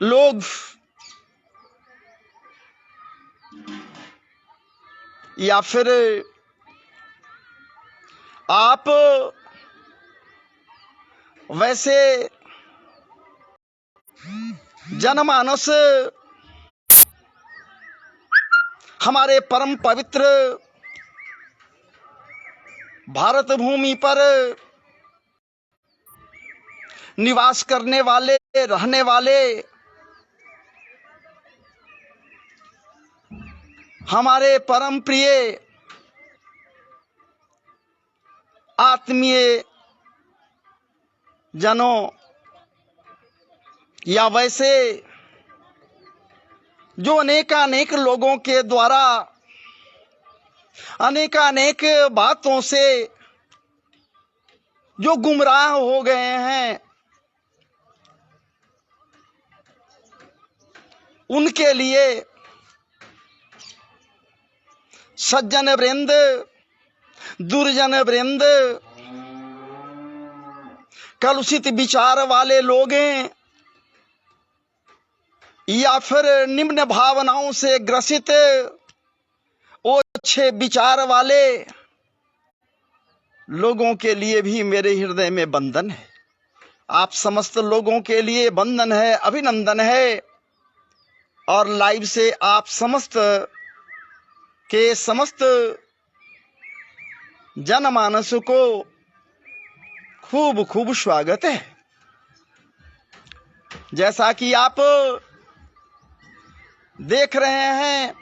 लोग या फिर आप वैसे जनमानस हमारे परम पवित्र भारत भूमि पर निवास करने वाले, रहने वाले हमारे परम प्रिय आत्मीय जनों, या वैसे जो अनेकानेक लोगों के द्वारा अनेकानेक बातों से जो गुमराह हो गए हैं, उनके लिए सज्जन वृंद, दुर्जन वृंद, कलुषित विचार वाले लोग हैं या फिर निम्न भावनाओं से ग्रसित ओछे विचार वाले लोगों के लिए भी मेरे हृदय में बंधन है। आप समस्त लोगों के लिए बंधन है, अभिनंदन है। और लाइव से आप समस्त के समस्त जनमानस को खूब खूब स्वागत है। जैसा कि आप देख रहे हैं,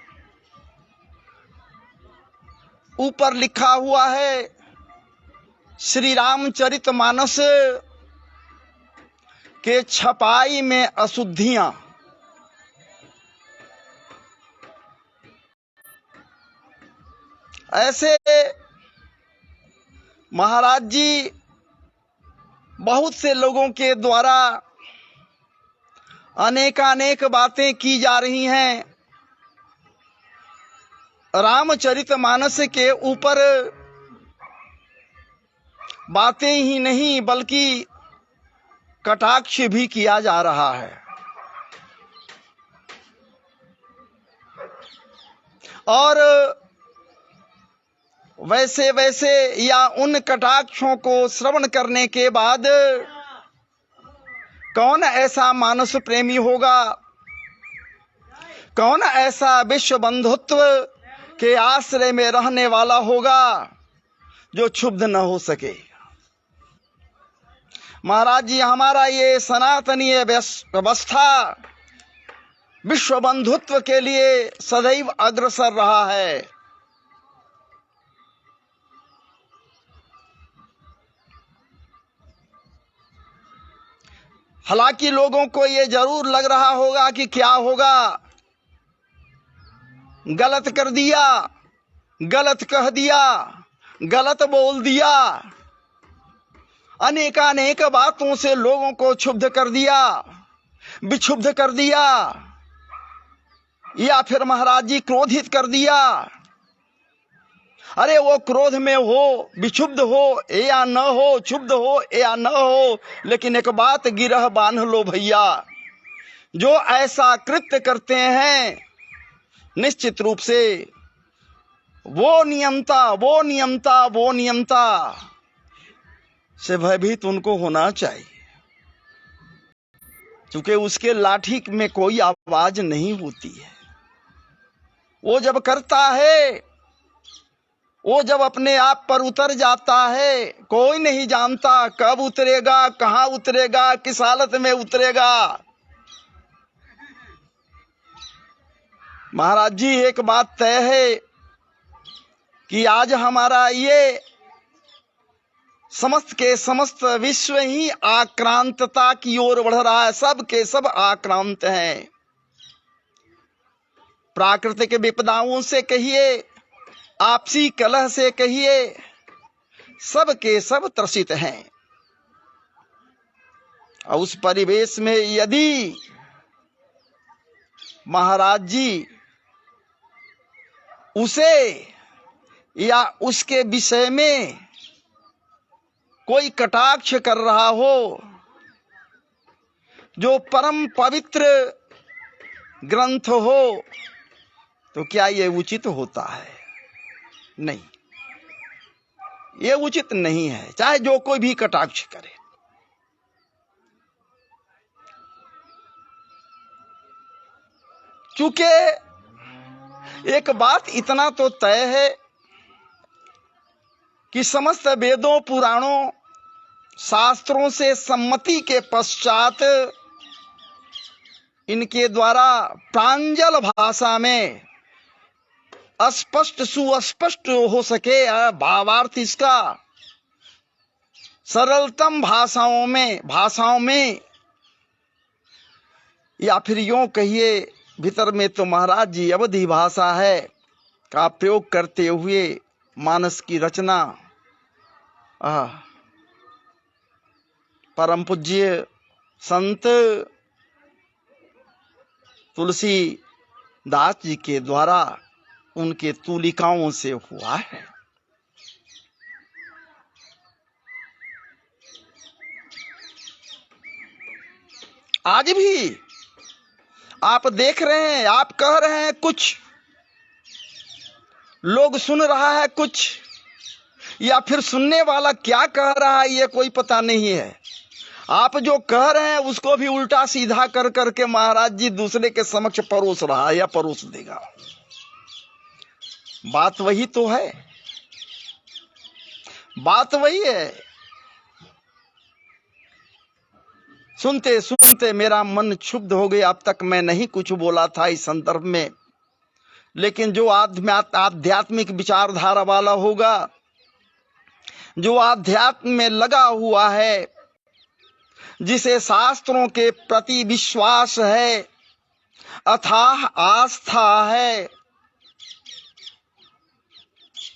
ऊपर लिखा हुआ है श्री रामचरितमानस के छपाई में अशुद्धियां। ऐसे महाराज जी बहुत से लोगों के द्वारा अनेकानेक बातें की जा रही हैं। रामचरितमानस के ऊपर बातें ही नहीं बल्कि कटाक्ष भी किया जा रहा है। और वैसे वैसे या उन कटाक्षों को श्रवण करने के बाद कौन ऐसा मानस प्रेमी होगा, कौन ऐसा विश्व बंधुत्व के आश्रय में रहने वाला होगा जो क्षुब्ध न हो सके। महाराज जी, हमारा ये सनातनीय व्यवस्था विश्व बंधुत्व के लिए सदैव अग्रसर रहा है। हालांकि लोगों को ये जरूर लग रहा होगा कि क्या होगा, गलत कर दिया, गलत कह दिया, गलत बोल दिया, अनेकानेक बातों से लोगों को क्षुब्ध कर दिया, विक्षुब्ध कर दिया, या फिर महाराज जी क्रोधित कर दिया। अरे वो क्रोध में हो, विक्षुब्ध हो या न हो, क्षुब्ध हो या न हो, लेकिन एक बात गिरह बांध लो भैया, जो ऐसा कृत्य करते हैं निश्चित रूप से वो नियमता से भयभीत उनको होना चाहिए, क्योंकि उसके लाठी में कोई आवाज नहीं होती है। वो जब करता है, वो जब अपने आप पर उतर जाता है, कोई नहीं जानता कब उतरेगा, कहां उतरेगा, किस हालत में उतरेगा। महाराज जी, एक बात तय है कि आज हमारा ये समस्त के समस्त विश्व ही आक्रांतता की ओर बढ़ रहा है। सब के सब आक्रांत हैं। प्राकृतिक विपदाओं से कहिए, आपसी कलह से कहिए, सब के सब त्रसित हैं। और उस परिवेश में यदि महाराज जी उसे या उसके विषय में कोई कटाक्ष कर रहा हो, जो परम पवित्र ग्रंथ हो, तो क्या ये उचित होता है? नहीं, ये उचित नहीं है, चाहे जो कोई भी कटाक्ष करे। चूंकि एक बात इतना तो तय है कि समस्त वेदों, पुराणों, शास्त्रों से सम्मति के पश्चात इनके द्वारा प्रांजल भाषा में स्पष्ट सुस्पष्ट हो सके भावार्थ इसका सरलतम भाषाओं में या फिर यूं कहिए भीतर में तो महाराज जी अवधि भाषा है का प्रयोग करते हुए मानस की रचना परम पूज्य संत तुलसी दास जी के द्वारा उनके तूलिकाओं से हुआ है। आज भी आप देख रहे हैं, आप कह रहे हैं कुछ, लोग सुन रहा है कुछ, या फिर सुनने वाला क्या कह रहा है ये कोई पता नहीं है। आप जो कह रहे हैं उसको भी उल्टा सीधा कर करके महाराज जी दूसरे के समक्ष परोस रहा है या परोस देगा। बात वही तो है, बात वही है। सुनते सुनते मेरा मन क्षुब्ध हो गया। अब तक मैं नहीं कुछ बोला था इस संदर्भ में, लेकिन जो आध्यात्मिक विचारधारा वाला होगा, जो आध्यात्म में लगा हुआ है, जिसे शास्त्रों के प्रति विश्वास है, अथाह आस्था है,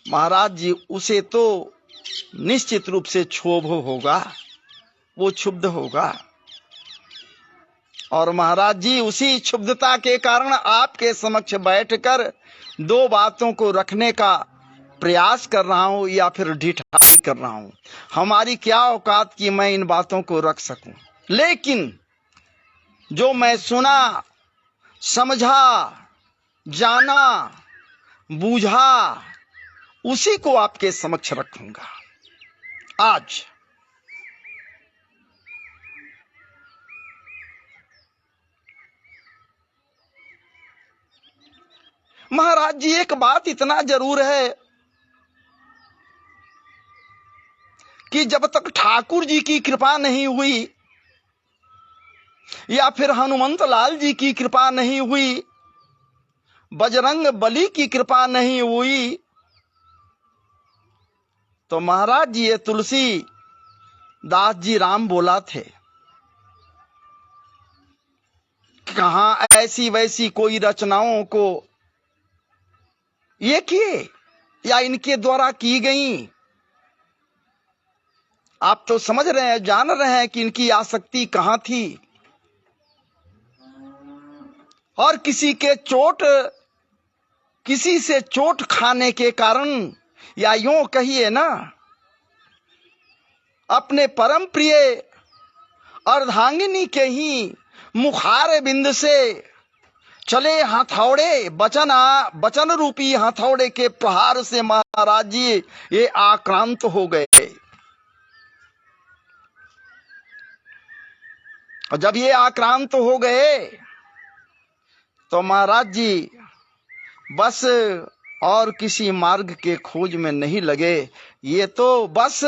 महाराज जी उसे तो निश्चित रूप से क्षोभ होगा, वो क्षुब्ध होगा। और महाराज जी उसी क्षुब्धता के कारण आपके समक्ष बैठकर दो बातों को रखने का प्रयास कर रहा हूं या फिर ढिठाई कर रहा हूं। हमारी क्या औकात कि मैं इन बातों को रख सकूं, लेकिन जो मैं सुना, समझा, जाना, बूझा, उसी को आपके समक्ष रखूंगा। आज महाराज जी एक बात इतना जरूर है कि जब तक ठाकुर जी की कृपा नहीं हुई या फिर हनुमंत लाल जी की कृपा नहीं हुई, बजरंग बली की कृपा नहीं हुई, तो महाराज जी ये तुलसी दास जी राम बोला थे, कहां ऐसी वैसी कोई रचनाओं को ये किए या इनके द्वारा की गई। आप तो समझ रहे हैं, जान रहे हैं कि इनकी आसक्ति कहां थी। और किसी से चोट खाने के कारण, या यूं कहिए ना, अपने परम प्रिय अर्धांगिनी के ही मुखार बिंद से चले हथौड़े, बचन रूपी हथौड़े के प्रहार से महाराज जी ये आक्रांत हो गए। और जब ये आक्रांत हो गए तो महाराज जी बस और किसी मार्ग के खोज में नहीं लगे, ये तो बस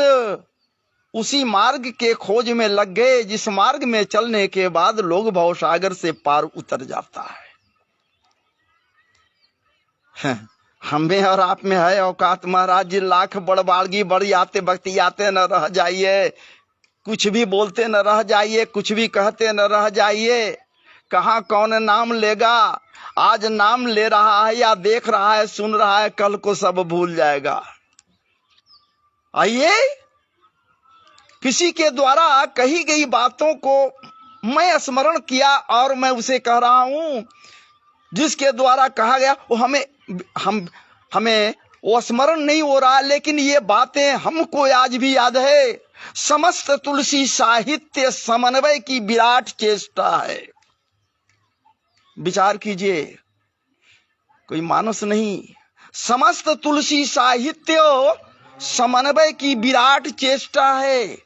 उसी मार्ग के खोज में लग गए जिस मार्ग में चलने के बाद लोग भवसागर से पार उतर जाता है। हमें और आप में है औकात महाराज जी, लाख बड़बाड़गी बड़ी आते बख्ती आते न रह जाइए, कुछ भी बोलते न रह जाइए, कुछ भी कहते न रह जाइए। कहाँ कौन नाम लेगा, आज नाम ले रहा है या देख रहा है, सुन रहा है, कल को सब भूल जाएगा। आइए, किसी के द्वारा कही गई बातों को मैं स्मरण किया और मैं उसे कह रहा हूं, जिसके द्वारा कहा गया वो हमें वो स्मरण नहीं हो रहा, लेकिन ये बातें हमको आज भी याद है। समस्त तुलसी साहित्य समन्वय की विराट चेष्टा है। विचार कीजिए, कोई मानस नहीं, समस्त तुलसी साहित्य समन्वय की विराट चेष्टा है।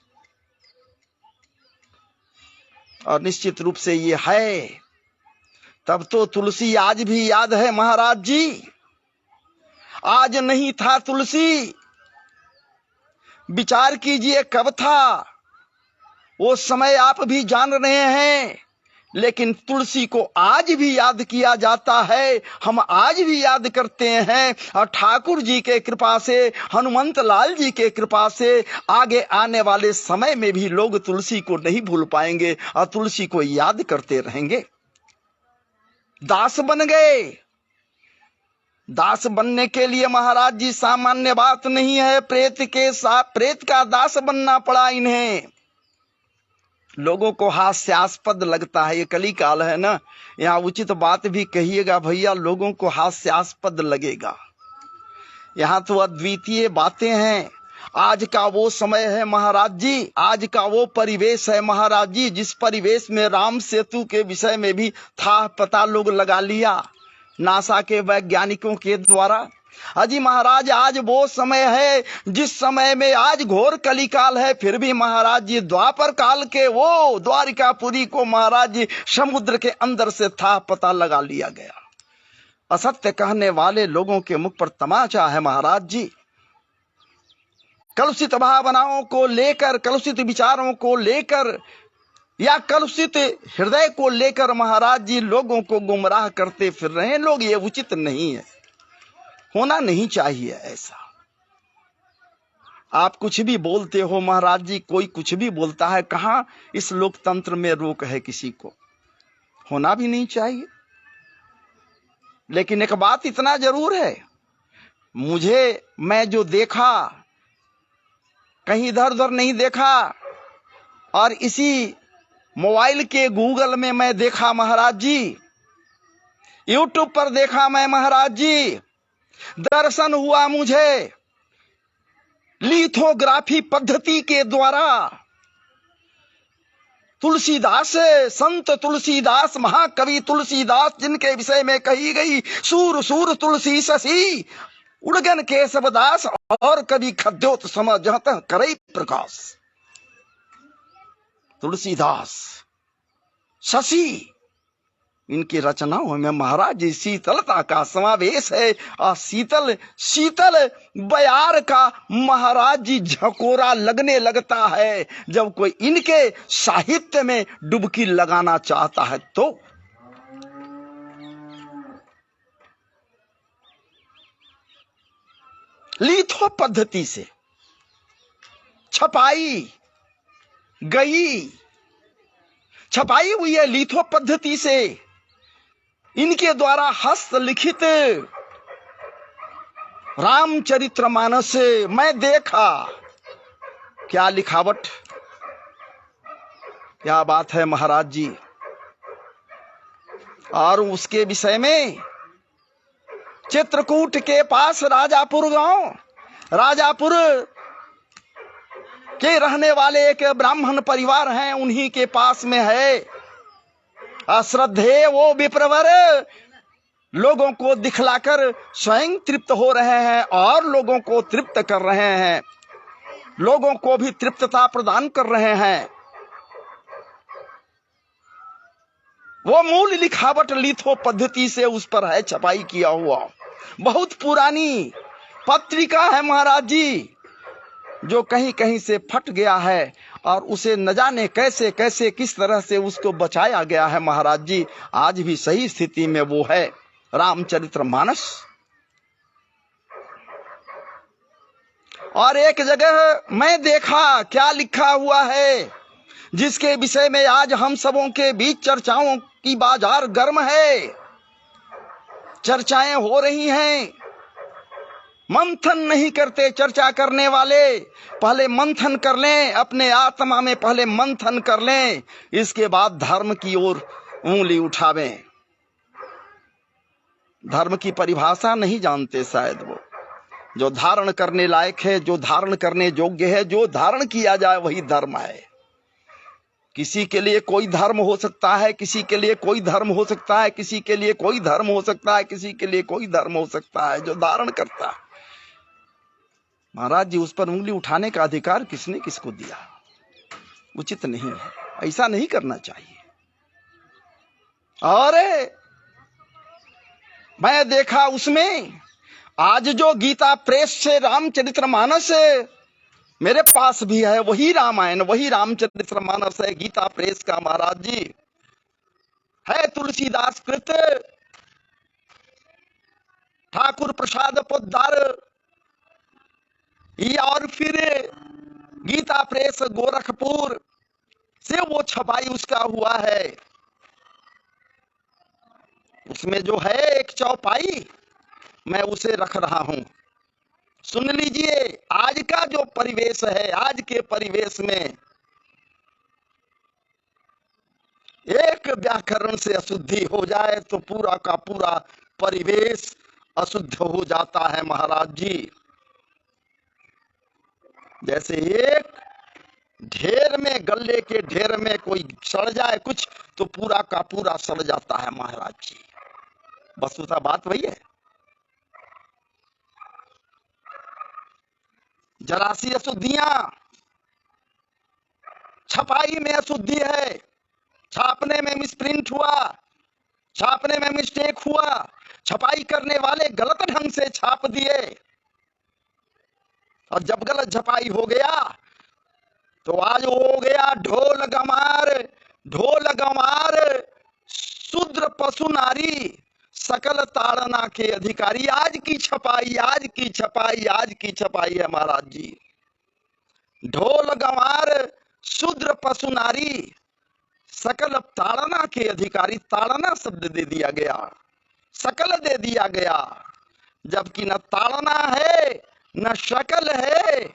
और निश्चित रूप से ये है, तब तो तुलसी आज भी याद है महाराज जी। आज नहीं था तुलसी, विचार कीजिए कब था, वो समय आप भी जान रहे हैं। लेकिन तुलसी को आज भी याद किया जाता है, हम आज भी याद करते हैं। और ठाकुर जी के कृपा से, हनुमंत लाल जी के कृपा से आगे आने वाले समय में भी लोग तुलसी को नहीं भूल पाएंगे और तुलसी को याद करते रहेंगे। दास बन गए। दास बनने के लिए महाराज जी सामान्य बात नहीं है। प्रेत का दास बनना पड़ा इन्हें। लोगों को हास्यास्पद लगता है, ये कली काल है ना, यहाँ उचित बात भी कहिएगा भैया, लोगों को हास्यास्पद लगेगा। यहाँ तो अद्वितीय बातें हैं। आज का वो समय है महाराज जी, आज का वो परिवेश है महाराज जी, जिस परिवेश में राम सेतु के विषय में भी था पता लोग लगा लिया नासा के वैज्ञानिकों के द्वारा। अजी महाराज, आज वो समय है जिस समय में आज घोर कलिकाल है, फिर भी महाराज जी द्वापर काल के वो द्वारिकापुरी को महाराज जी समुद्र के अंदर से था पता लगा लिया गया। असत्य कहने वाले लोगों के मुख पर तमाचा है महाराज जी। कलुषित भावनाओं को लेकर, कलुषित विचारों को लेकर या कलुषित हृदय को लेकर महाराज जी लोगों को गुमराह करते फिर रहे हैं लोग। ये उचित नहीं है, होना नहीं चाहिए ऐसा। आप कुछ भी बोलते हो महाराज जी, कोई कुछ भी बोलता है, कहां इस लोकतंत्र में रोक है किसी को? होना भी नहीं चाहिए। लेकिन एक बात इतना जरूर है, मैं जो देखा कहीं इधर उधर नहीं देखा, और इसी मोबाइल के गूगल में मैं देखा महाराज जी, यूट्यूब पर देखा मैं महाराज जी, दर्शन हुआ मुझे लिथोग्राफी पद्धति के द्वारा। तुलसीदास, संत तुलसीदास, महाकवि तुलसीदास, जिनके विषय में कही गई सूर सूर तुलसी शशि उड़गन केशवदास और कवि खद्योत समझत करई प्रकाश। तुलसीदास, शशि, इनकी रचनाओं में महाराज जी शीतलता का समावेश है। और शीतल बयार का महाराज जी झकोरा लगने लगता है जब कोई इनके साहित्य में डुबकी लगाना चाहता है। तो लिथो पद्धति से छपाई हुई है, लिथो पद्धति से इनके द्वारा हस्तलिखित रामचरितमानस मैं देखा। क्या लिखावट, क्या बात है महाराज जी। और उसके विषय में चित्रकूट के पास राजापुर गांव, राजापुर के रहने वाले एक ब्राह्मण परिवार हैं, उन्हीं के पास में है। अश्रद्धेय वो विप्रवर लोगों को दिखलाकर स्वयं तृप्त हो रहे हैं और लोगों को तृप्त कर रहे हैं, लोगों को भी तृप्तता प्रदान कर रहे हैं। वो मूल लिखावट लिथो पद्धति से उस पर है छपाई किया हुआ। बहुत पुरानी पत्रिका है महाराज जी, जो कहीं कहीं से फट गया है और उसे न जाने कैसे कैसे किस तरह से उसको बचाया गया है महाराज जी। आज भी सही स्थिति में वो है रामचरितमानस। और एक जगह मैं देखा क्या लिखा हुआ है, जिसके विषय में आज हम सबों के बीच चर्चाओं की बाजार गर्म है, चर्चाएं हो रही हैं। मंथन नहीं करते चर्चा करने वाले, पहले मंथन कर लें, अपने आत्मा में पहले मंथन कर लें, इसके बाद धर्म की ओर उंगली उठावें। धर्म की परिभाषा नहीं जानते शायद वो, जो धारण करने लायक है, जो धारण करने योग्य है, जो धारण किया जाए वही धर्म है। किसी के लिए कोई धर्म हो सकता है, किसी के लिए कोई धर्म हो सकता है, किसी के लिए कोई धर्म हो सकता है, किसी के लिए कोई धर्म हो सकता है। जो धारण करता है, महाराज जी, उस पर उंगली उठाने का अधिकार किसने किसको दिया? उचित नहीं है, ऐसा नहीं करना चाहिए। और मैं देखा उसमें, आज जो गीता प्रेस से रामचरितमानस मेरे पास भी है, वही रामायण, वही रामचरितमानस है गीता प्रेस का, महाराज जी, है तुलसीदास कृत, ठाकुर प्रसाद पोद्दार, और फिर गीता प्रेस गोरखपुर से वो छपाई उसका हुआ है। उसमें जो है एक चौपाई, मैं उसे रख रहा हूं, सुन लीजिए। आज का जो परिवेश है, आज के परिवेश में एक व्याकरण से अशुद्धि हो जाए तो पूरा का पूरा परिवेश अशुद्ध हो जाता है, महाराज जी। जैसे एक ढेर में, गल्ले के ढेर में कोई सड़ जाए कुछ तो पूरा का पूरा सड़ जाता है, महाराज जी। वस्तुतः बात वही है। जरा सी अशुद्धियां, छपाई में अशुद्धि है, छापने में मिसप्रिंट हुआ, छापने में मिस्टेक हुआ, छपाई करने वाले गलत ढंग से छाप दिए, और जब गलत छपाई हो गया तो आज हो गया ढोल गंवार, ढोल गंवार, शूद्र पशु नारी, सकल ताड़ना के अधिकारी। आज की छपाई, आज की छपाई, आज की छपाई है, महाराज जी। ढोल गंवार, शूद्र पशु नारी, सकल ताड़ना के अधिकारी। ताड़ना शब्द दे दिया गया, सकल दे दिया गया, जबकि न ताड़ना है न शकल है,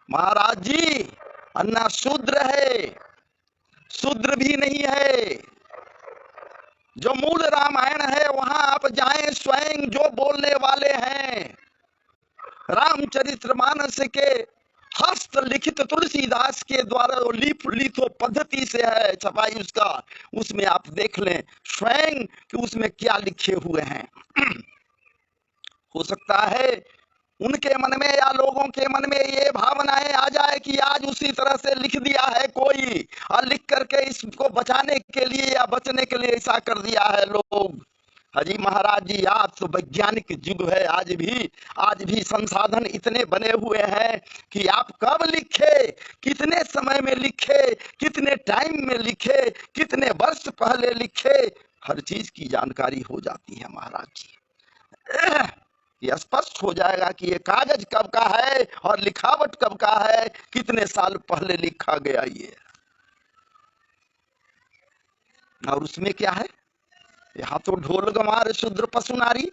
महाराज जी, और न शूद्र है, शूद्र भी नहीं है। जो मूल रामायण है वहां आप जाएं, स्वयं जो बोलने वाले हैं, रामचरितमानस के हस्तलिखित तुलसीदास के द्वारा लिथो पद्धति से है छपाई उसका, उसमें आप देख लें स्वयं कि उसमें क्या लिखे हुए हैं। हो सकता है उनके मन में या लोगों के मन में ये भावनाएं आ जाए कि आज उसी तरह से लिख दिया है कोई, और लिख करके इसको बचाने के लिए या बचने के लिए ऐसा कर दिया है लोग। हाजी महाराज जी, आज तो वैज्ञानिक युग है, आज भी संसाधन इतने बने हुए हैं कि आप कब लिखे, कितने समय में लिखे, कितने टाइम में लिखे, कितने वर्ष पहले लिखे, हर चीज की जानकारी हो जाती है, महाराज जी। ये स्पष्ट हो जाएगा कि ये कागज कब का है और लिखावट कब का है, कितने साल पहले लिखा गया ये। और उसमें क्या है, यहाँ तो ढोल गंवार, शूद्र पशु नारी,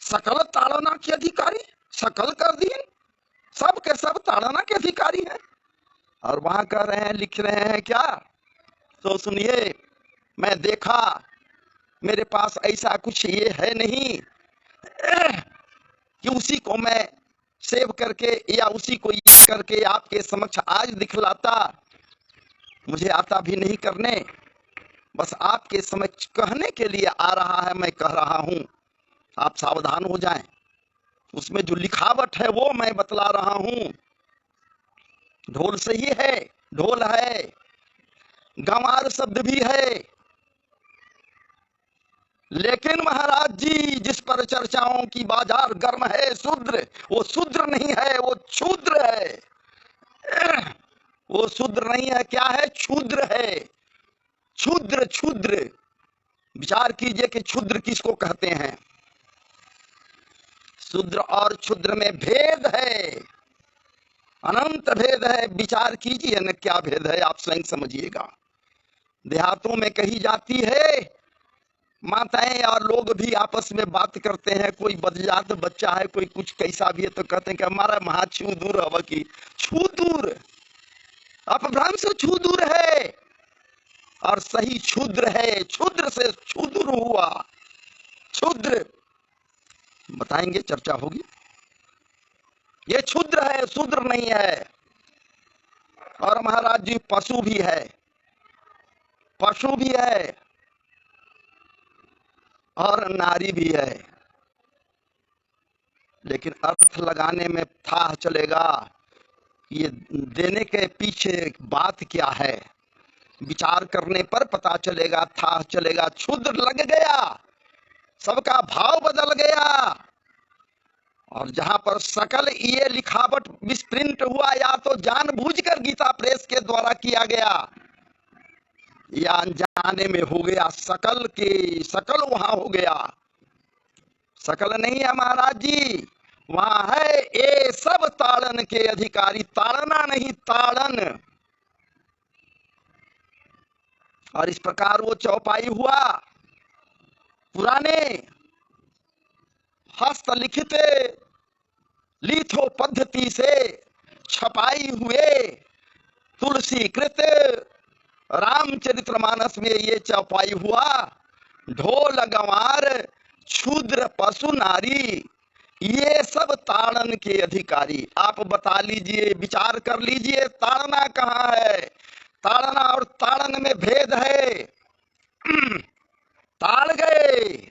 सकल ताड़ना के अधिकारी, सकल कर दिए, सब के सब ताड़ना के अधिकारी हैं। और वहां कह रहे हैं, लिख रहे हैं क्या, तो सुनिए, मैं देखा, मेरे पास ऐसा कुछ ये है नहीं कि उसी को मैं सेव करके या उसी को ये करके आपके समक्ष आज दिखलाता, मुझे आता भी नहीं करने, बस आपके समक्ष कहने के लिए आ रहा है, मैं कह रहा हूं, आप सावधान हो जाएं। उसमें जो लिखावट है वो मैं बतला रहा हूं। ढोल सही है, ढोल है, गंवार शब्द भी है, लेकिन महाराज जी जिस पर चर्चाओं की बाजार गर्म है, शूद्र, वो शूद्र नहीं है, वो क्षुद्र है। वो शूद्र नहीं है, क्या है, क्षुद्र है। क्षुद्र, क्षुद्र, विचार कीजिए कि क्षुद्र किसको कहते हैं। शूद्र और क्षुद्र में भेद है, अनंत भेद है। विचार कीजिए न क्या भेद है, आप स्वयं समझिएगा। देहातों में कही जाती है, माताएं और लोग भी आपस में बात करते हैं, कोई बदजात बच्चा है, कोई कुछ कैसा भी है, तो कहते हैं कि हमारा महा छू दूर हवा की, छू दूर, अपभ्रंश छू दूर है, और सही क्षुद्र है, क्षुद्र से क्षुद्र हुआ, क्षुद्र बताएंगे, चर्चा होगी। ये क्षुद्र है, शूद्र नहीं है। और महाराज जी पशु भी है, पशु भी है और नारी भी है। लेकिन अर्थ लगाने में था चलेगा, ये देने के पीछे बात क्या है, विचार करने पर पता चलेगा, था चलेगा। क्षुद्र लग गया, सबका भाव बदल गया। और जहां पर सकल ये लिखावट मिसप्रिंट हुआ, या तो जानबूझकर गीता प्रेस के द्वारा किया गया या अनजाने में हो गया। सकल के सकल वहां हो गया, सकल नहीं है महाराज जी, वहां है ये सब ताड़न के अधिकारी। ताड़ना नहीं, ताड़न। और इस प्रकार वो चौपाई हुआ, पुराने हस्तलिखित लिथो पद्धति से छपाई हुए तुलसी कृत रामचरितमानस में ये चौपाई हुआ। ढोल गंवार क्षुद्र पशु नारी, ये सब ताड़न के अधिकारी। आप बता लीजिए, विचार कर लीजिए, ताड़ना कहाँ है? ताड़ना और ताड़न में भेद है। ताड़ गए,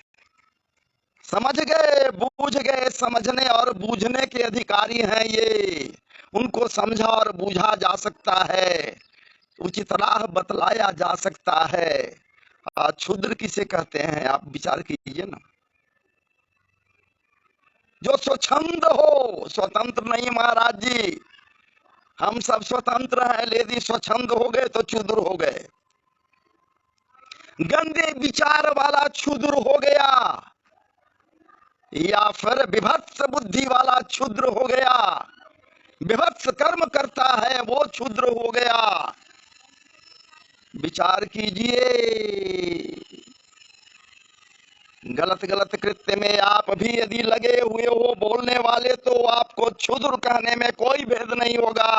समझ गए, बूझ गए। समझने और बूझने के अधिकारी हैं ये, उनको समझा और बूझा जा सकता है, उचित राह बतलाया जा सकता है। क्षुद्र किसे कहते हैं आप विचार कीजिए ना। जो स्वच्छंद हो, स्वतंत्र नहीं महाराज जी। हम सब स्वतंत्र हैं, यदि स्वच्छंद हो गए तो क्षुद्र हो गए। गंदे विचार वाला क्षुद्र हो गया, या फिर विभत्स बुद्धि वाला क्षुद्र हो गया। विभत्स कर्म करता है वो क्षुद्र हो गया। विचार कीजिए, गलत गलत कृत्य में आप भी यदि लगे हुए हो बोलने वाले, तो आपको क्षुद्र कहने में कोई भेद नहीं होगा।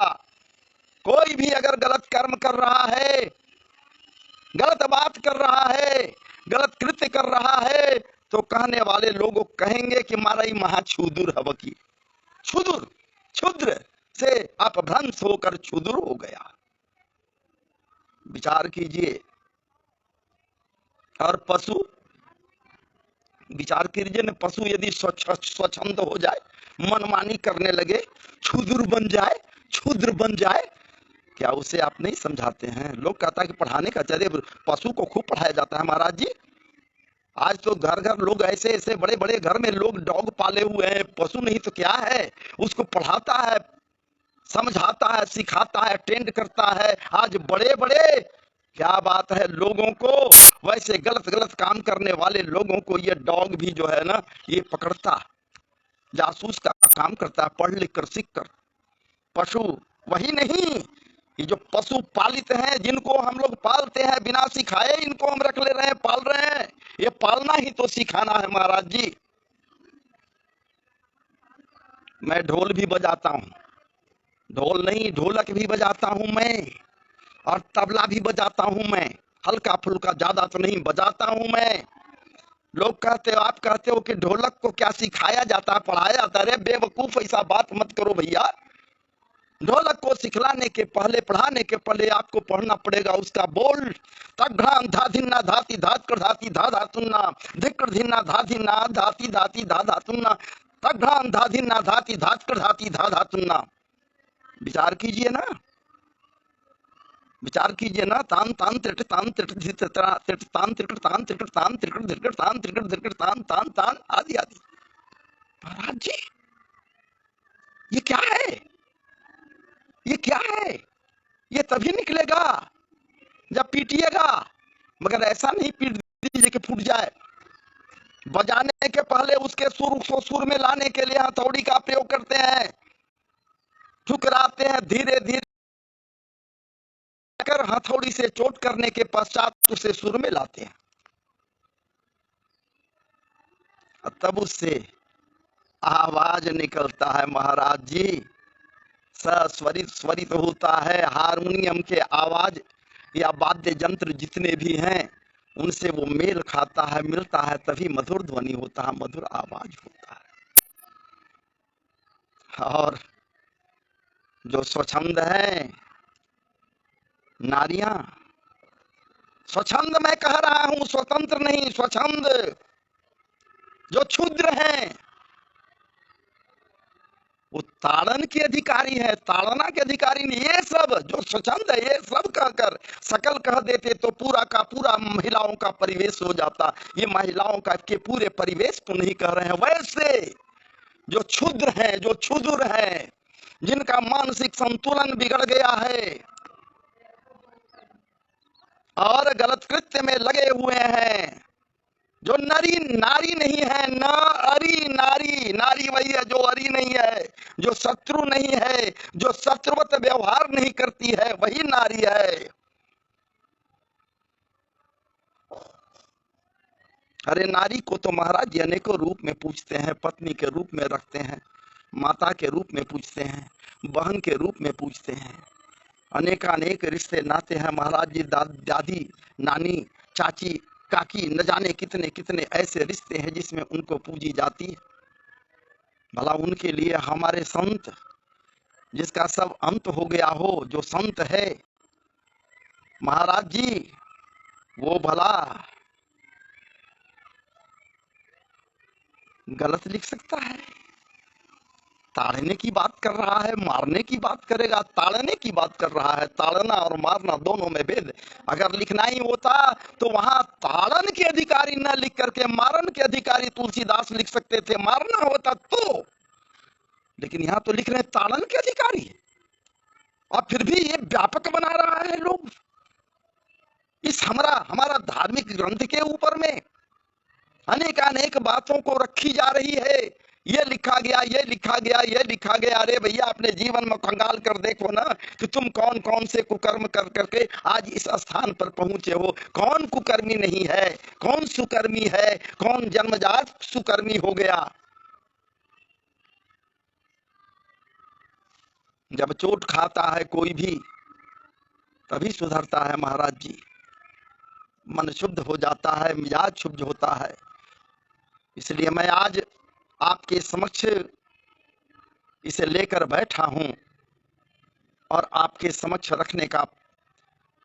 कोई भी अगर गलत कर्म कर रहा है, गलत बात कर रहा है, गलत कृत्य कर रहा है, तो कहने वाले लोग कहेंगे कि मारा ही महाक्षुद्र है। वकी क्षुद्र, क्षुद्र से अपभ्रंश होकर क्षुद्र हो गया। विचार कीजिए। और पशु, विचार कीजिए न, पशु यदि स्वच्छंद हो जाए, मनमानी करने लगे, क्षुद्र बन जाए, क्षुद्र बन जाए, क्या उसे आप नहीं समझाते हैं? लोग कहता है कि पढ़ाने का चले, पशु को खूब पढ़ाया जाता है महाराज जी। आज तो घर घर लोग ऐसे ऐसे बड़े बड़े घर में लोग डॉग पाले हुए हैं। पशु नहीं तो क्या है, उसको पढ़ाता है, समझाता है, सिखाता है, ट्रेंड करता है। आज बड़े बड़े, क्या बात है, लोगों को, वैसे गलत गलत काम करने वाले लोगों को ये डॉग भी जो है ना, ये पकड़ता, जासूस का काम करता है, पढ़ लिख कर सीख कर। पशु वही नहीं, ये जो पशु पालित हैं, जिनको हम लोग पालते हैं बिना सिखाए, इनको हम रख ले रहे हैं, पाल रहे हैं। ये पालना ही तो सिखाना है महाराज जी। मैं ढोल भी बजाता हूँ, ढोल नहीं ढोलक भी बजाता हूँ मैं, और तबला भी बजाता हूँ मैं। हल्का फुल्का, ज्यादा तो नहीं बजाता हूँ मैं। लोग कहते हो, आप कहते हो कि ढोलक को क्या सिखाया जाता है, पढ़ाया जाता है? अरे बेवकूफ, ऐसा बात मत करो भैया। ढोलक को सिखलाने के पहले, पढ़ाने के पहले आपको पढ़ना पड़ेगा उसका बोल। तग्घ्रां धाधिन्ना धाति धात कर धाति धा धातुन्ना, धिक्र धिन्ना धाधिन्ना धाति धाति धा धातुन्ना, तग्घ्रां धाधिन्ना धाति धात कर धाति धा धातुन्ना। विचार कीजिए ना, विचार कीजिए ना। तान तान त्रिट तान त्रिट धित त्रिट तान त्रिट तान त्रिट तान त्रिट धिक्र तान त्रिट धिक्र तान तान तान आदि आदि। महाराज जी ये क्या है, ये क्या है? ये तभी निकलेगा जब पीटिएगा, मगर ऐसा नहीं पीट दीजिए कि फूट जाए। बजाने के पहले उसके सुर को सुर में लाने के लिए हथौड़ी का प्रयोग करते हैं, ठुकराते हैं, धीरे धीरे कर हथौड़ी से चोट करने के पश्चात उसे सुर में लाते हैं, तब उससे आवाज निकलता है महाराज जी। सस्वरित स्वरित होता है। हारमोनियम के आवाज या वाद्य यंत्र जितने भी हैं, उनसे वो मेल खाता है, मिलता है, तभी मधुर ध्वनि होता है, मधुर आवाज होता है। और जो स्वच्छंद हैं नारियां, स्वच्छंद मैं कह रहा हूं, स्वतंत्र नहीं, स्वच्छंद, जो क्षुद्र हैं वो ताड़न के अधिकारी है, ताड़ना के अधिकारी नहीं। ये सब जो स्वच्छंद है ये सब कहकर सकल कह देते तो पूरा का पूरा महिलाओं का परिवेश हो जाता। ये महिलाओं का के पूरे परिवेश को नहीं कह रहे हैं। वैसे जो क्षुद्र हैं, जो क्षुद्र हैं, जिनका मानसिक संतुलन बिगड़ गया है और गलत कृत्य में लगे हुए हैं, जो नरी नारी नहीं है, न अरी नारी, नारी वही है जो अरी नहीं है, जो शत्रु नहीं है, जो शत्रुवत व्यवहार नहीं करती है, वही नारी है। अरे नारी को तो महाराज जी अनेकों रूप में पूछते हैं, पत्नी के रूप में रखते हैं, माता के रूप में पूछते हैं, बहन के रूप में पूछते हैं, अनेकानेक रिश्ते नाते हैं महाराज जी, दादी, नानी, चाची, काकी, न जाने कितने कितने ऐसे रिश्ते हैं जिसमें उनको पूजी जाती है। भला उनके लिए हमारे संत, जिसका सब अंत हो गया हो, जो संत है महाराज जी, वो भला गलत लिख सकता है? ताड़ने की बात कर रहा है, मारने की बात करेगा, ताड़ने की बात कर रहा है। ताड़ना और मारना दोनों में भेद। अगर लिखना ही होता तो वहां ताड़न के अधिकारी न लिख करके मारन के अधिकारी तुलसीदास लिख सकते थे, मारना होता तो। लेकिन यहां तो लिख रहे हैं ताड़न के अधिकारी, और फिर भी ये व्यापक बना रहा है लोग इस हमारा धार्मिक ग्रंथ के ऊपर में अनेकानेक बातों को रखी जा रही है। ये लिखा गया, ये लिखा गया, ये लिखा गया। अरे भैया अपने जीवन में खंगाल कर देखो ना कि तुम कौन कौन से कुकर्म कर करके आज इस स्थान पर पहुंचे हो। कौन कुकर्मी नहीं है, कौन सुकर्मी है, कौन जन्मजात सुकर्मी हो गया। जब चोट खाता है कोई भी तभी सुधरता है महाराज जी, मन शुद्ध हो जाता है, मिजाज शुद्ध होता है। इसलिए मैं आज आपके समक्ष इसे लेकर बैठा हूं और आपके समक्ष रखने का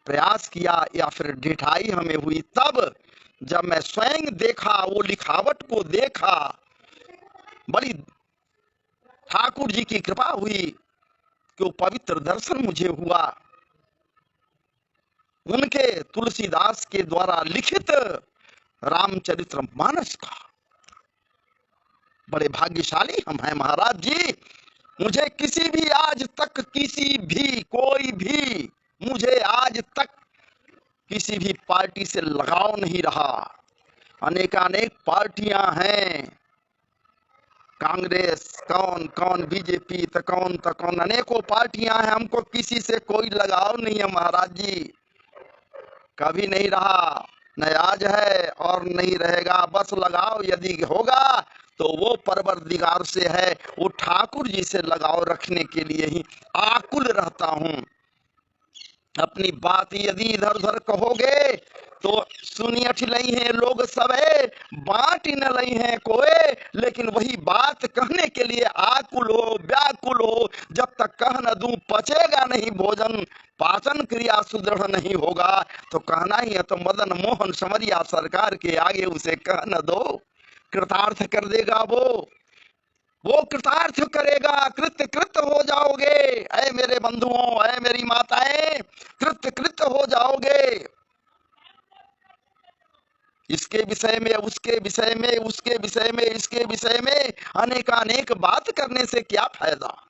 प्रयास किया, या फिर ढिठाई हमें हुई तब जब मैं स्वयं देखा, वो लिखावट को देखा। बड़ी ठाकुर जी की कृपा हुई कि वो पवित्र दर्शन मुझे हुआ उनके तुलसीदास के द्वारा लिखित रामचरितमानस का। बड़े भाग्यशाली हम हैं महाराज जी। मुझे किसी भी आज तक, किसी भी, कोई भी, मुझे आज तक किसी भी पार्टी से लगाव नहीं रहा। अनेकानेक पार्टियां हैं, कांग्रेस कौन कौन, बीजेपी तो कौन, अनेकों पार्टियां हैं। हमको किसी से कोई लगाव नहीं है महाराज जी, कभी नहीं रहा, न आज है और नहीं रहेगा। बस लगाव यदि होगा तो वो परवरदिगार से है, वो ठाकुर जी से लगाव रखने के लिए ही आकुल रहता हूं। अपनी बात यदि इधर उधर कहोगे तो सुनियठ लई है लोग सबे, बांट न लई है कोई। लेकिन वही बात कहने के लिए आकुल हो, व्याकुल हो। जब तक कह न दूं पचेगा नहीं भोजन, पाचन क्रिया सुदृढ़ नहीं होगा, तो कहना ही है तो मदन मोहन समरिया सरकार के आगे उसे कह न दो, कृतार्थ कर देगा वो कृतार्थ करेगा। कृत्य कृत्य हो जाओगे ऐ मेरे बंधुओं, ऐ मेरी माताएं, कृत्य कृत्य हो जाओगे। इसके विषय में, उसके विषय में, उसके विषय में, इसके विषय में अनेकानेक बात करने से क्या फायदा।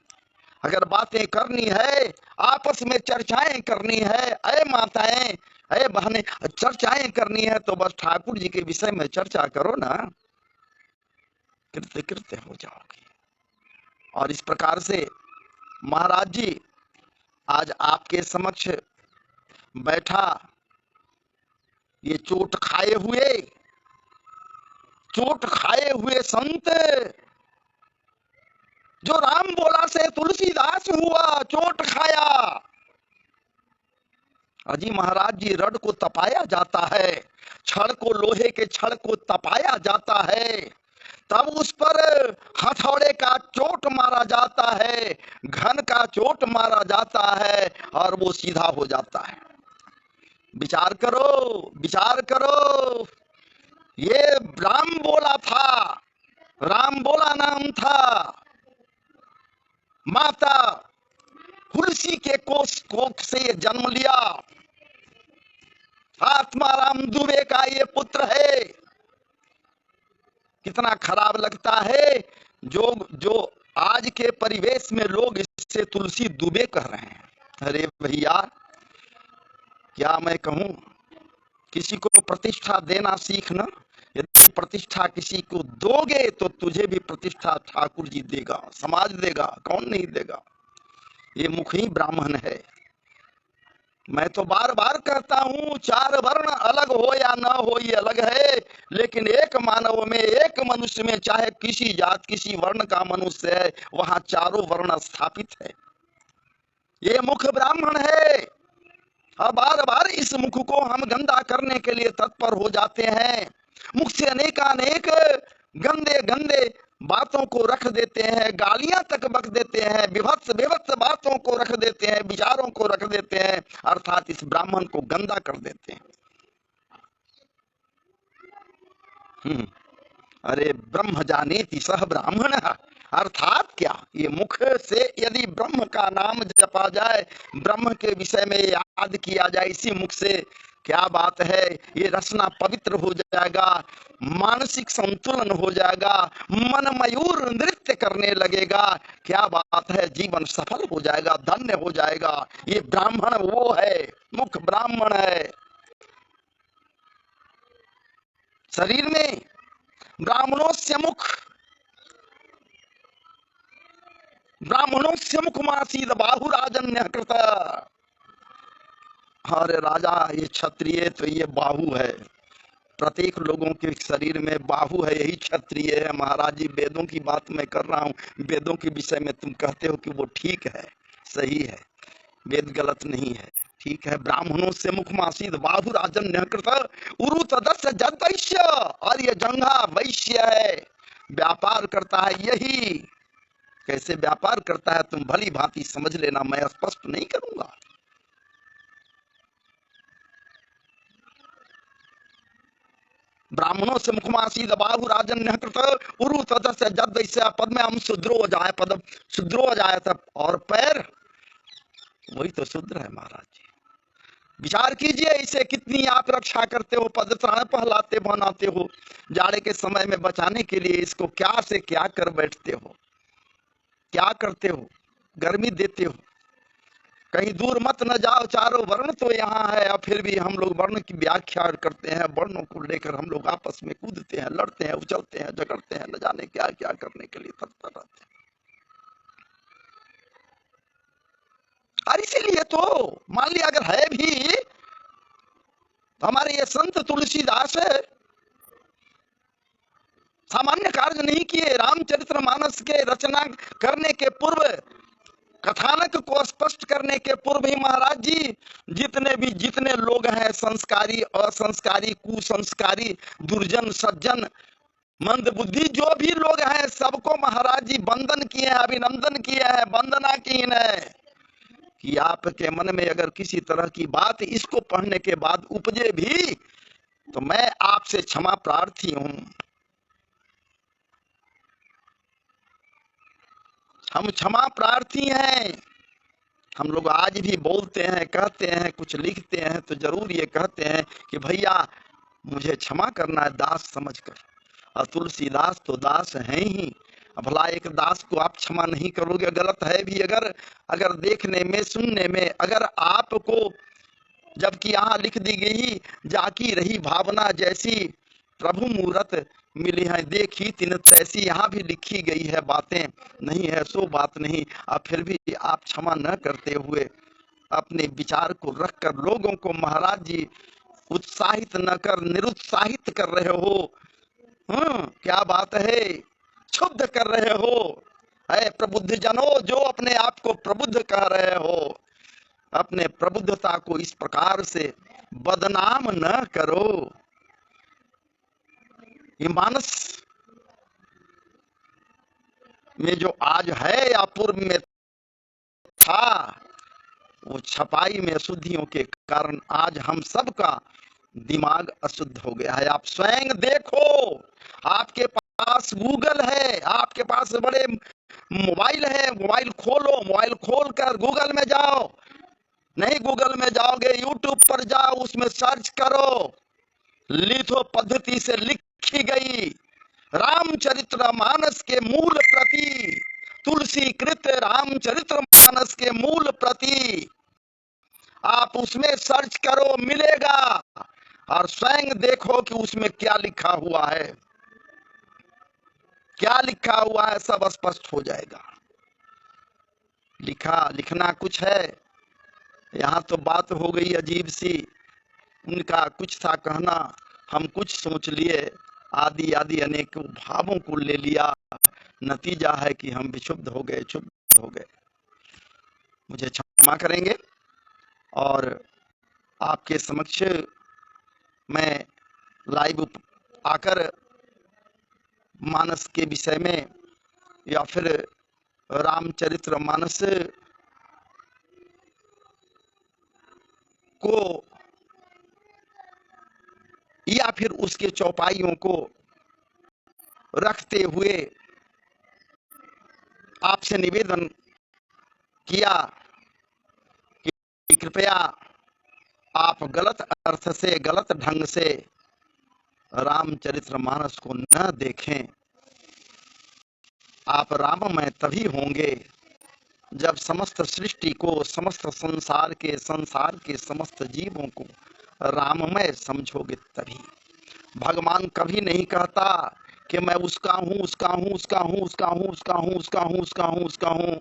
अगर बातें करनी है, आपस में चर्चाएं करनी है, ऐ माताएं, ऐ बहनें, चर्चाएं करनी है तो बस ठाकुर जी के विषय में चर्चा करो ना, कृत्य कृत्य हो जाओगे। और इस प्रकार से महाराज जी आज आपके समक्ष बैठा, ये चोट खाए हुए संत, जो राम बोला से तुलसीदास हुआ, चोट खाया। अजी महाराज जी, रड को तपाया जाता है, छड़ को, लोहे के छड़ को तपाया जाता है, तब उस पर हथौड़े का चोट मारा जाता है, घन का चोट मारा जाता है और वो सीधा हो जाता है। विचार करो, विचार करो। ये राम बोला था, राम बोला नाम था। माता तुलसी के कोख से ये जन्म लिया। आत्माराम दुबे का ये पुत्र है। कितना खराब लगता है जो जो आज के परिवेश में लोग इससे तुलसी दुबे कह रहे हैं। अरे भैया, क्या मैं कहूं, किसी को प्रतिष्ठा देना सीखना। यदि प्रतिष्ठा किसी को दोगे तो तुझे भी प्रतिष्ठा ठाकुर जी देगा, समाज देगा, कौन नहीं देगा। ये मुख ही ब्राह्मण है। मैं तो बार बार कहता हूं, चार वर्ण अलग हो या ना हो ये अलग है, लेकिन एक मानव में, एक मनुष्य में, चाहे किसी जात किसी वर्ण का मनुष्य है, वहां चारों वर्ण स्थापित है। ये मुख ब्राह्मण है। और बार बार इस मुख को हम गंदा करने के लिए तत्पर हो जाते हैं। मुख से अनेकानेक गंदे गंदे बातों को रख देते हैं, गालियां तक बक देते हैं, विभत्स विभत्स बातों को रख देते हैं, विचारों को रख देते हैं, अर्थात इस ब्राह्मण को गंदा कर देते हैं। अरे ब्रह्म जानेति सह ब्राह्मण, अर्थात क्या, ये मुख से यदि ब्रह्म का नाम जपा जाए, ब्रह्म के विषय में याद किया जाए इसी मुख से, क्या बात है। ये रचना पवित्र हो जाएगा, मानसिक संतुलन हो जाएगा, मन मयूर नृत्य करने लगेगा। क्या बात है, जीवन सफल हो जाएगा, धन्य हो जाएगा। ये ब्राह्मण वो है, मुख ब्राह्मण है। शरीर में ब्राह्मणों से मुख, ब्राह्मणों से मुखमासीद बाहुराजन्य कृत। अरे राजा, ये क्षत्रिय तो ये बाहु है। प्रत्येक लोगों के शरीर में बाहु है, यही क्षत्रिय है। महाराज जी, वेदों की बात मैं कर रहा हूँ। वेदों के विषय में तुम कहते हो कि वो ठीक है, सही है, वेद गलत नहीं है, ठीक है। ब्राह्मणों से मुखमासीद बाहुराजन्य कृत उरु तदस्य जद वैश्य, और ये जंघा वैश्य है, व्यापार करता है। यही कैसे व्यापार करता है तुम भली भांति समझ लेना, मैं स्पष्ट नहीं करूंगा। ब्राह्मणों से मुखमासीद बाहुराजन्य कृत उरु तदस्य जद वैश्य, पद में हम शुद्रो जाए, पद शुद्रो जाए तब, और पैर वही तो शूद्र है। महाराज जी, विचार कीजिए, इसे कितनी आप रक्षा करते हो, पदत्राण पहलाते बनाते हो, जाड़े के समय में बचाने के लिए इसको क्या से क्या कर बैठते हो, क्या करते हो, गर्मी देते हो। कहीं दूर मत न जाओ, चारों वर्ण तो यहाँ है, और फिर भी हम लोग वर्ण की व्याख्या करते हैं, वर्णों को लेकर हम लोग आपस में कूदते हैं, लड़ते हैं, उछलते हैं, झगड़ते हैं, न जाने क्या क्या करने के लिए तत्पर रहते हैं। और इसीलिए तो मान लिया अगर है भी, तो हमारे ये संत तुलसीदास सामान्य कार्य नहीं किए। रामचरितमानस के रचना करने के पूर्व, कथानक को स्पष्ट करने के पूर्व ही महाराज जी जितने लोग हैं, संस्कारी, असंस्कारी, कुसंस्कारी, दुर्जन, सज्जन, मंद बुद्धि, जो भी लोग हैं, सबको महाराज जी वंदन किए हैं, अभिनंदन किए हैं, वंदना की है कि आपके मन में अगर किसी तरह की बात इसको पढ़ने के बाद उपजे भी, तो मैं आपसे क्षमा प्रार्थी हूं। हम क्षमा प्रार्थी हैं। हम लोग आज भी बोलते हैं, कहते हैं, कुछ लिखते हैं तो जरूर ये कहते हैं कि भैया मुझे क्षमा करना है दास समझकर। और तुलसीदास तो दास हैं ही। भला एक दास को आप क्षमा नहीं करोगे, गलत है भी अगर देखने में, सुनने में, अगर आपको, जबकि यहाँ लिख दी गई, जाकी रही भावना जैसी प्रभु मूरत मिली है, देखी तिन तैसी, यहाँ भी लिखी गई है बातें, नहीं है सो बात नहीं। अब फिर भी आप क्षमा न करते हुए अपने विचार को रखकर लोगों को महाराज जी उत्साहित न कर निरुत्साहित कर रहे हो। क्या बात है, क्षुब्ध कर रहे हो। है प्रबुद्ध जनों, जो अपने आप को प्रबुद्ध कह रहे हो, अपने प्रबुद्धता को इस प्रकार से बदनाम न करो। ये मानस में जो आज है या पूर्व में था, वो छपाई में अशुद्धियों के कारण आज हम सबका दिमाग अशुद्ध हो गया है। आप स्वयं देखो, आपके पास गूगल है, आपके पास बड़े मोबाइल है, मोबाइल खोलो, मोबाइल खोलकर गूगल में जाओ, नहीं गूगल में जाओगे यूट्यूब पर जाओ, उसमें सर्च करो, लिथो पद्धति से लिखी गई रामचरितमानस के मूल प्रति, तुलसी कृत रामचरितमानस के मूल प्रति, आप उसमें सर्च करो, मिलेगा। और स्वयं देखो कि उसमें क्या लिखा हुआ है, क्या लिखा हुआ है, सब स्पष्ट हो जाएगा। लिखना कुछ है, यहाँ तो बात हो गई अजीब सी। उनका कुछ था कहना, हम कुछ सोच लिए, आदि आदि अनेक भावों को ले लिया, नतीजा है कि हम विक्षुब्ध हो गए, क्षुब्ध हो गए। मुझे क्षमा करेंगे। और आपके समक्ष मैं लाइव आकर मानस के विषय में या फिर रामचरितमानस को या फिर उसके चौपाइयों को रखते हुए आपसे निवेदन किया कि कृपया आप गलत अर्थ से, गलत ढंग से रामचरितमानस को न देखें। आप राममय तभी होंगे जब समस्त सृष्टि को, समस्त संसार के समस्त जीवों को राममय समझोगे तभी। भगवान कभी नहीं कहता कि मैं उसका हूं, उसका हूं, उसका हूं, उसका हूं, उसका हूं, उसका हूं, उसका हूं, उसका हूं।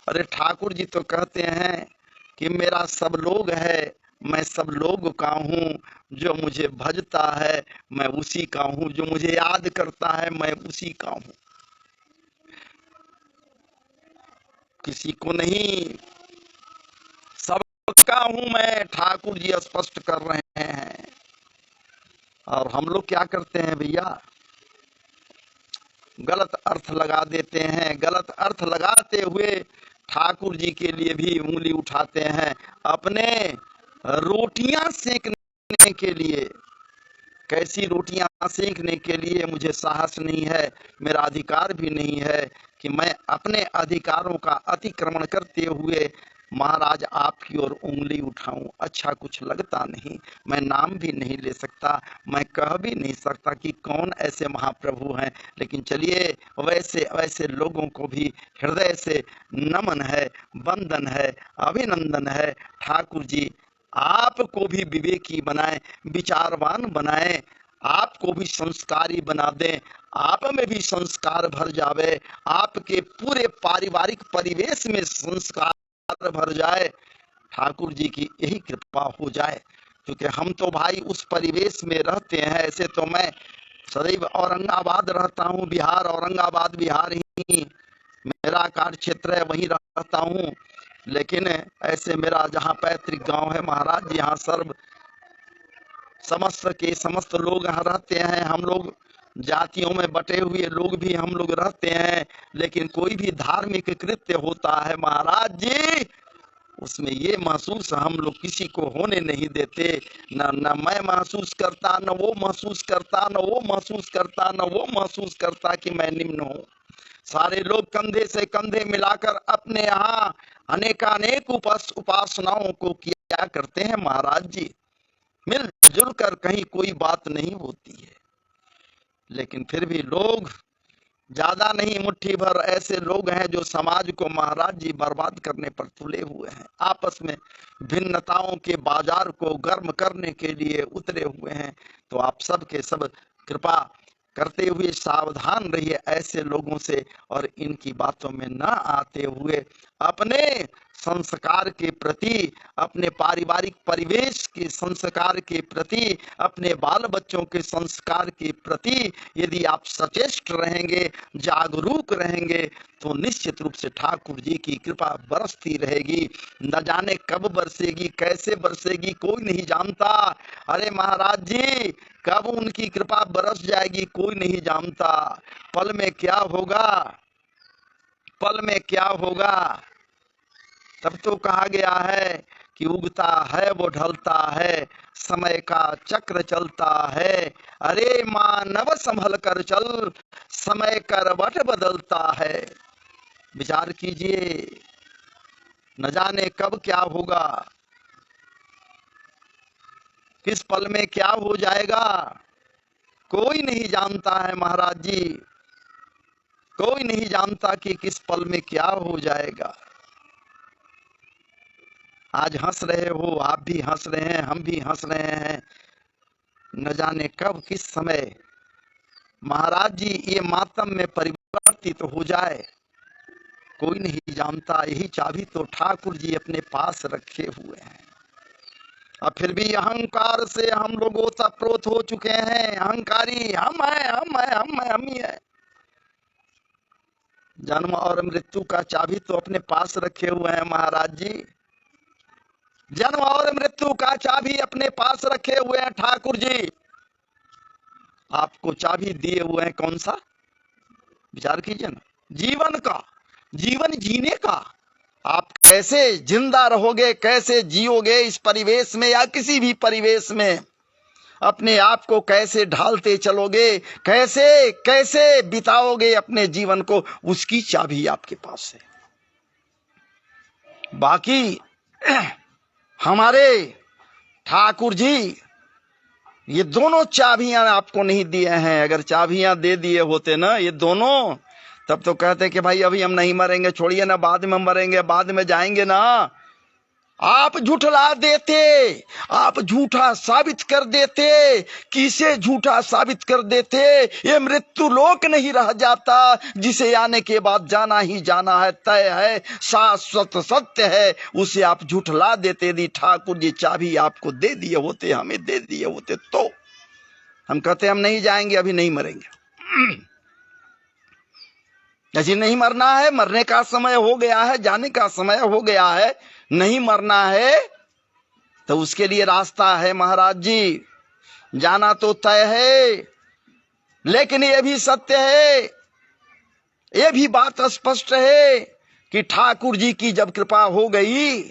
अरे ठाकुर जी तो कहते हैं कि मेरा सब लोग है, मैं सब लोग का हूं, जो मुझे भजता है मैं उसी का हूं, जो मुझे याद करता है मैं उसी का हूं, किसी को नहीं, सबका हूं मैं, ठाकुर जी स्पष्ट कर रहे हैं। और हम लोग क्या करते हैं भैया, गलत अर्थ लगा देते हैं, गलत अर्थ लगाते हुए ठाकुर जी के लिए भी उंगली उठाते हैं, अपने रोटियां सेकने के लिए। कैसी रोटियां सेकने के लिए मुझे साहस नहीं है, मेरा अधिकार भी नहीं है कि मैं अपने अधिकारों का अतिक्रमण करते हुए महाराज आपकी ओर उंगली उठाऊं। अच्छा कुछ लगता नहीं, मैं नाम भी नहीं ले सकता, मैं कह भी नहीं सकता कि कौन ऐसे महाप्रभु हैं, लेकिन चलिए वैसे वैसे लोगों को भी हृदय से नमन है, वंदन है, अभिनंदन है। ठाकुर जी आपको भी विवेकी बनाए, विचारवान बनाए, आपको भी संस्कारी बना दें, आप में भी संस्कार भर जावे, आपके पूरे पारिवारिक परिवेश में संस्कार भर जाए। ठाकुर जी की यही कृपा हो जाए, क्योंकि हम तो भाई उस परिवेश में रहते हैं। ऐसे तो मैं सदैव औरंगाबाद रहता हूँ, बिहार, औरंगाबाद बिहार ही मेरा कार्य क्षेत्र है, वहीं रहता हूँ। लेकिन ऐसे मेरा जहाँ पैतृक गांव है महाराज जी, यहाँ सर्व समस्त के समस्त लोग यहाँ रहते हैं। हम लोग जातियों में बटे हुए लोग भी हम लोग रहते हैं, लेकिन कोई भी धार्मिक कृत्य होता है महाराज जी, उसमें ये महसूस हम लोग किसी को होने नहीं देते। न मैं महसूस करता, न वो महसूस करता, न वो महसूस करता, न वो महसूस करता कि मैं निम्न हूँ। सारे लोग कंधे से कंधे मिलाकर अपने यहाँ अनेकानेक उपासनाओं को किया करते हैं महाराज जी, मिलजुल कर, कहीं कोई बात नहीं होती है। लेकिन फिर भी लोग ज्यादा नहीं, मुट्ठी भर ऐसे लोग हैं जो समाज को महाराज जी बर्बाद करने पर तुले हुए हैं, आपस में भिन्नताओं के बाजार को गर्म करने के लिए उतरे हुए हैं। तो आप सब के सब कृपा करते हुए सावधान रहिए ऐसे लोगों से, और इनकी बातों में न आते हुए अपने संस्कार के प्रति, अपने पारिवारिक परिवेश के संस्कार के प्रति, अपने बाल बच्चों के संस्कार के प्रति यदि आप सचेष्ट रहेंगे, जागरूक रहेंगे, तो निश्चित रूप से ठाकुर जी की कृपा बरसती रहेगी। न जाने कब बरसेगी, कैसे बरसेगी, कोई नहीं जानता। अरे महाराज जी, कब उनकी कृपा बरस जाएगी कोई नहीं जानता, पल में क्या होगा पल में क्या होगा। तब तो कहा गया है कि उगता है वो ढलता है, समय का चक्र चलता है। अरे मानव संभल कर चल, समय करवट बदलता है। विचार कीजिए, न जाने कब क्या होगा, किस पल में क्या हो जाएगा, कोई नहीं जानता है महाराज जी। कोई नहीं जानता कि किस पल में क्या हो जाएगा। आज हंस रहे हो, आप भी हंस रहे हैं, हम भी हंस रहे हैं, न जाने कब किस समय महाराज जी ये मातम में परिवर्तित हो जाए, कोई नहीं जानता। यही चाबी तो ठाकुर जी अपने पास रखे हुए हैं। और फिर भी अहंकार से हम लोग ओतप्रोत हो चुके हैं। अहंकारी हम हैं, हम हैं, हम हैं, हम ही है। जन्म और मृत्यु का चाबी तो अपने पास रखे हुए हैं महाराज जी। जन्म और मृत्यु का चाबी अपने पास रखे हुए हैं ठाकुर जी। आपको चाबी दिए हुए हैं कौन सा? विचार कीजिए ना, जीवन का, जीवन जीने का। आप कैसे जिंदा रहोगे, कैसे जियोगे इस परिवेश में या किसी भी परिवेश में, अपने आप को कैसे ढालते चलोगे, कैसे कैसे बिताओगे अपने जीवन को, उसकी चाबी आपके पास है। बाकी हमारे ठाकुर जी ये दोनों चाबियां आपको नहीं दिए हैं। अगर चाबियां दे दिए होते ना ये दोनों, तब तो कहते कि भाई अभी हम नहीं मरेंगे, छोड़िए ना, बाद में मरेंगे, बाद में जाएंगे ना। आप झूठला देते, आप झूठा साबित कर देते। किसे झूठा साबित कर देते? ये मृत्यु लोक नहीं रह जाता, जिसे आने के बाद जाना ही जाना है, तय है, शाश्वत सत्य है, उसे आप झूठला देते। यदि ठाकुर जी चाबी आपको दे दिए होते, हमें दे दिए होते, तो हम कहते हम नहीं जाएंगे, अभी नहीं मरेंगे। ऐसी नहीं मरना है, मरने का समय हो गया है, जाने का समय हो गया है, नहीं मरना है तो उसके लिए रास्ता है महाराज जी। जाना तो तय है, लेकिन यह भी सत्य है, यह भी बात स्पष्ट है कि ठाकुर जी की जब कृपा हो गई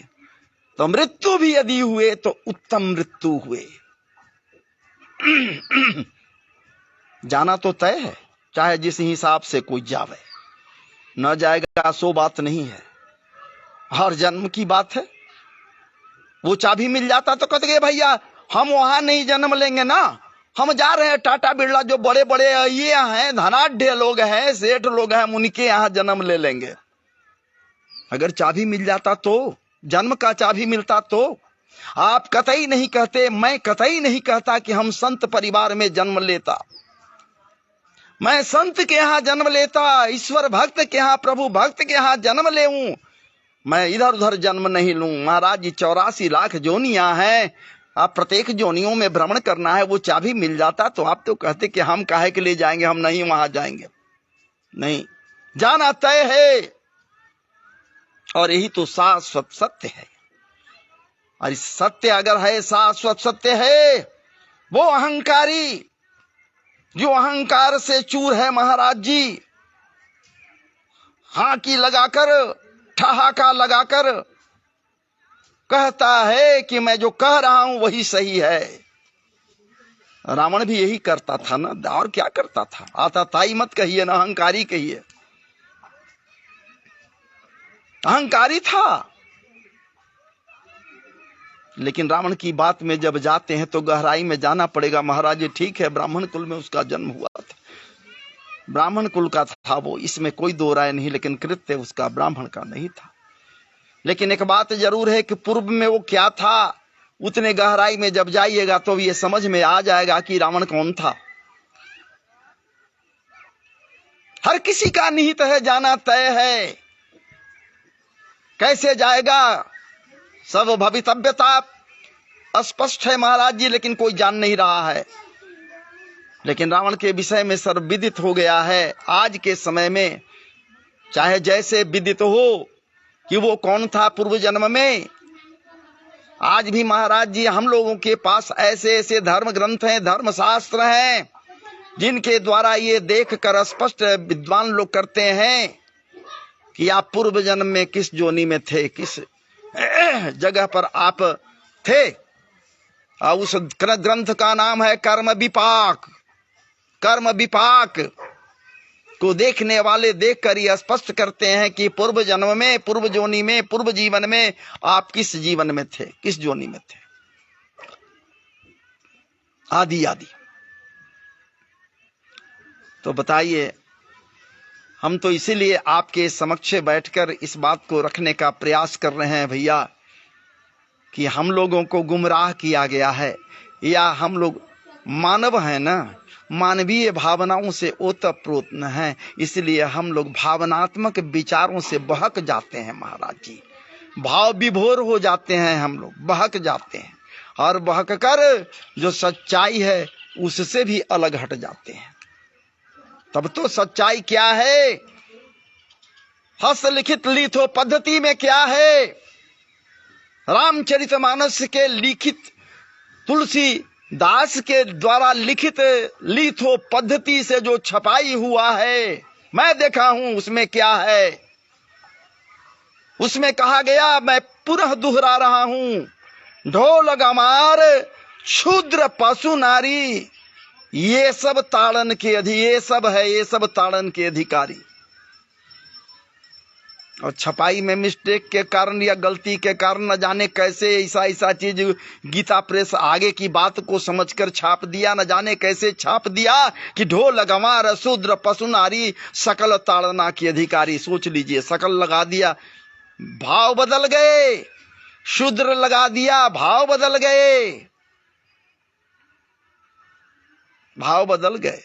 तो मृत्यु भी यदि हुए तो उत्तम मृत्यु हुए। जाना तो तय है, चाहे जिस हिसाब से कोई जावे, न जाएगा सो बात नहीं है, हर जन्म की बात है। वो चाबी मिल जाता तो कहते भैया हम वहां नहीं जन्म लेंगे ना, हम जा रहे हैं टाटा बिरला, जो बड़े बड़े ये हैं, धनाढ्य लोग हैं, सेठ लोग हैं, उनके यहां जन्म ले लेंगे। अगर चाबी मिल जाता तो, जन्म का चाबी मिलता तो। आप कतई नहीं कहते, मैं कतई नहीं कहता कि हम संत परिवार में जन्म लेता, मैं संत के यहां जन्म लेता, ईश्वर भक्त के यहां, प्रभु भक्त के यहां जन्म लेऊं, मैं इधर उधर जन्म नहीं लूं। महाराज जी 84 लाख जोनियां हैं, आप प्रत्येक जोनियों में भ्रमण करना है। वो चाबी मिल जाता तो आप तो कहते कि हम काहे के लिए जाएंगे, हम नहीं वहां जाएंगे। नहीं, जाना तय है, और यही तो शाश्वत सत्य है। और इस सत्य अगर है, शाश्वत सत्य है, वो अहंकारी जो अहंकार से चूर है महाराज जी, हाँ की लगाकर, ठहाका लगाकर कहता है कि मैं जो कह रहा हूं वही सही है। रावण भी यही करता था ना, और क्या करता था? आता ताई मत कहिए ना, अहंकारी कहिए, अहंकारी था। लेकिन रावण की बात में जब जाते हैं तो गहराई में जाना पड़ेगा महाराज जी। ठीक है, ब्राह्मण कुल में उसका जन्म हुआ था, ब्राह्मण कुल का था वो, इसमें कोई दो राय नहीं, लेकिन कृत्य उसका ब्राह्मण का नहीं था। लेकिन एक बात जरूर है कि पूर्व में वो क्या था, उतने गहराई में जब जाइएगा तो ये समझ में आ जाएगा कि रावण कौन था। हर किसी का निहित है, जाना तय है, कैसे जाएगा सब भवितव्यता स्पष्ट है महाराज जी, लेकिन कोई जान नहीं रहा है। लेकिन रावण के विषय में सर्वविदित हो गया है आज के समय में, चाहे जैसे विदित हो कि वो कौन था पूर्व जन्म में। आज भी महाराज जी हम लोगों के पास ऐसे ऐसे धर्म ग्रंथ हैं, धर्म शास्त्र हैं, जिनके द्वारा ये देख कर स्पष्ट विद्वान लोग करते हैं कि आप पूर्व जन्म में किस जोनी में थे, किस जगह पर आप थे। उस ग्रंथ का नाम है कर्म विपाक। कर्म विपाक को देखने वाले देखकर ये स्पष्ट करते हैं कि पूर्व जन्म में, पूर्व जोनी में, पूर्व जीवन में आप किस जीवन में थे, किस जोनी में थे, आदि आदि। तो बताइए, हम तो इसीलिए आपके समक्ष बैठकर इस बात को रखने का प्रयास कर रहे हैं भैया कि हम लोगों को गुमराह किया गया है, या हम लोग मानव हैं ना, मानवीय भावनाओं से ओतप्रोत न है, इसलिए हम लोग भावनात्मक विचारों से बहक जाते हैं महाराज जी। भाव विभोर हो जाते हैं, हम लोग बहक जाते हैं, और बहक कर जो सच्चाई है उससे भी अलग हट जाते हैं। तब तो सच्चाई क्या है? हस्तलिखित लिथो पद्धति में क्या है? रामचरितमानस के लिखित, तुलसीदास के द्वारा लिखित लिथो पद्धति से जो छपाई हुआ है, मैं देखा हूं, उसमें क्या है? उसमें कहा गया, मैं पुनः दोहरा रहा हूं, ढोल गमार क्षुद्र पशु नारी, ये सब ताड़न के ये सब ताड़न के अधिकारी। और छपाई में मिस्टेक के कारण या गलती के कारण न जाने कैसे ऐसा चीज गीता प्रेस आगे की बात को समझकर छाप दिया, न जाने कैसे छाप दिया कि ढोल गंवार शूद्र पशु नारी सकल ताड़ना की अधिकारी। सोच लीजिए, सकल लगा दिया, भाव बदल गए, शूद्र लगा दिया, भाव बदल गए, भाव बदल गए।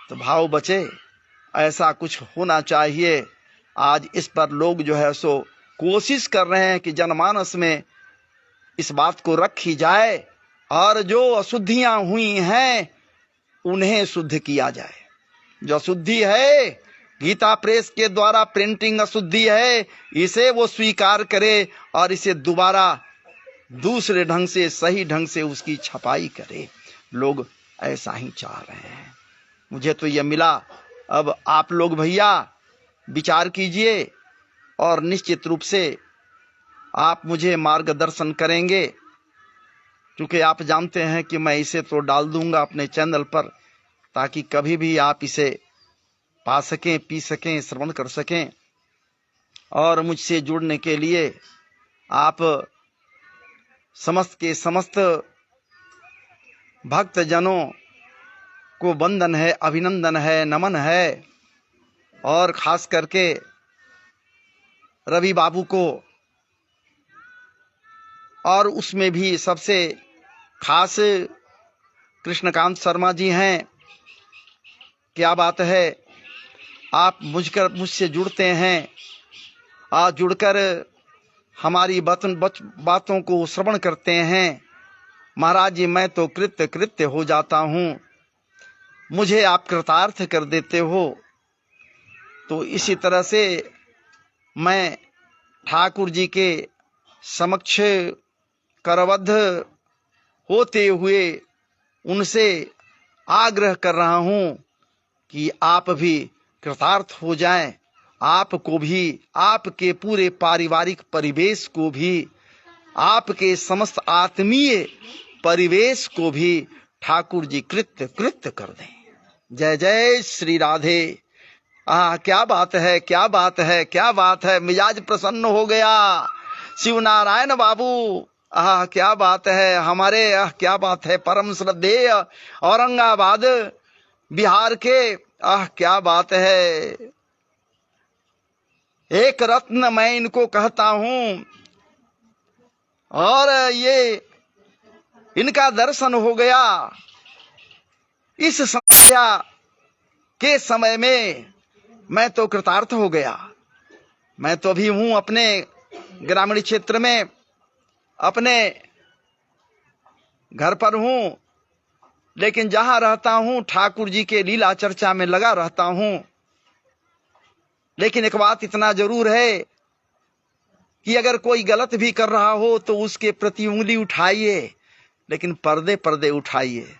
तो भाव बचे, ऐसा कुछ होना चाहिए। आज इस पर लोग जो है सो कोशिश कर रहे हैं कि जनमानस में इस बात को रखी जाए, और जो अशुद्धियां हुई हैं उन्हें शुद्ध किया जाए। जो अशुद्धि है, गीता प्रेस के द्वारा प्रिंटिंग अशुद्धि है, इसे वो स्वीकार करे और इसे दोबारा दूसरे ढंग से, सही ढंग से उसकी छपाई करे। लोग ऐसा ही चाह रहे हैं। मुझे तो यह मिला। अब आप लोग भैया विचार कीजिए और निश्चित रूप से आप मुझे मार्गदर्शन करेंगे, क्योंकि आप जानते हैं कि मैं इसे तो डाल दूंगा अपने चैनल पर, ताकि कभी भी आप इसे पा सकें, पी सकें, श्रवण कर सकें। और मुझसे जुड़ने के लिए आप समस्त के समस्त भक्त जनों को वंदन है, अभिनंदन है, नमन है। और खास करके रवि बाबू को, और उसमें भी सबसे खास कृष्णकांत शर्मा जी हैं। क्या बात है, आप मुझसे जुड़ते हैं, आज जुड़कर हमारी बातों को श्रवण करते हैं। महाराज जी, मैं तो कृत्य हो जाता हूँ, मुझे आप कृतार्थ कर देते हो। तो इसी तरह से मैं ठाकुर जी के समक्ष करबद्ध होते हुए उनसे आग्रह कर रहा हूं कि आप भी कृतार्थ हो जाएं। आपको भी, आपके पूरे पारिवारिक परिवेश को भी, आपके समस्त आत्मीय परिवेश को भी ठाकुर जी कृत्य कर दें। जय जय श्री राधे। क्या बात है, क्या बात है, क्या बात है। मिजाज प्रसन्न हो गया। शिव नारायण बाबू, क्या बात है हमारे, क्या बात है। परम श्रद्धेय औरंगाबाद बिहार के, क्या बात है। एक रत्न मैं इनको कहता हूं, और ये इनका दर्शन हो गया इस संध्या के समय में, मैं तो कृतार्थ हो गया। मैं तो अभी हूं अपने ग्रामीण क्षेत्र में, अपने घर पर हूं, लेकिन जहां रहता हूं ठाकुर जी के लीला चर्चा में लगा रहता हूं। लेकिन एक बात इतना जरूर है कि अगर कोई गलत भी कर रहा हो तो उसके प्रति उंगली उठाइए, लेकिन पर्दे उठाइए।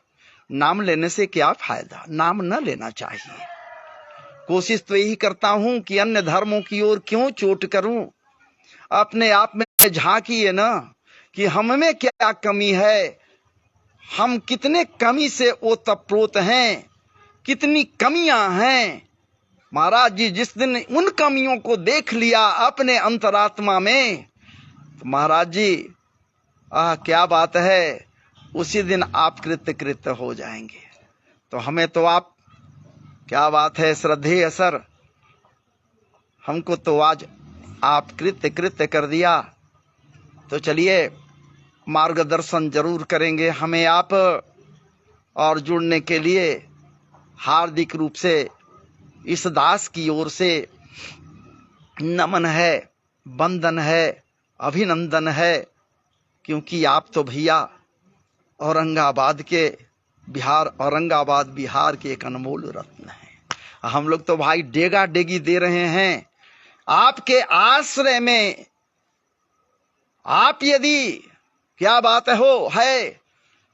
नाम लेने से क्या फायदा, नाम न लेना चाहिए। कोशिश तो यही करता हूं कि अन्य धर्मों की ओर क्यों चोट करूं। अपने आप में झांकिए ना कि हम में क्या कमी है, हम कितने कमी से ओतप्रोत हैं, कितनी कमियां हैं। महाराज जी जिस दिन उन कमियों को देख लिया अपने अंतरात्मा में, तो महाराज जी क्या बात है, उसी दिन आप कृत्य हो जाएंगे। तो हमें तो आप, क्या बात है श्रद्धेय सर, हमको तो आज आप कृत्य कर दिया। तो चलिए मार्गदर्शन जरूर करेंगे हमें आप, और जुड़ने के लिए हार्दिक रूप से इस दास की ओर से नमन है, वंदन है, अभिनंदन है। क्योंकि आप तो भैया औरंगाबाद बिहार के एक अनमोल रत्न हैं। हम लोग तो भाई डेगा डेगी दे रहे हैं आपके आश्रय में। आप यदि, क्या बात है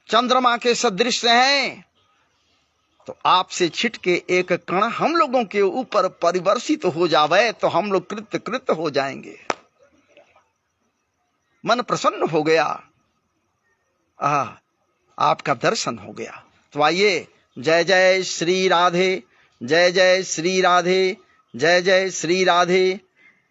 चंद्रमा के सदृश हैं, तो आपसे छिटके एक कण हम लोगों के ऊपर परिवर्षित हो जावे तो हम लोग कृत हो जाएंगे। मन प्रसन्न हो गया, आपका दर्शन हो गया। तो आइए, जय जय श्री राधे, जय जय श्री राधे, जय जय श्री राधे,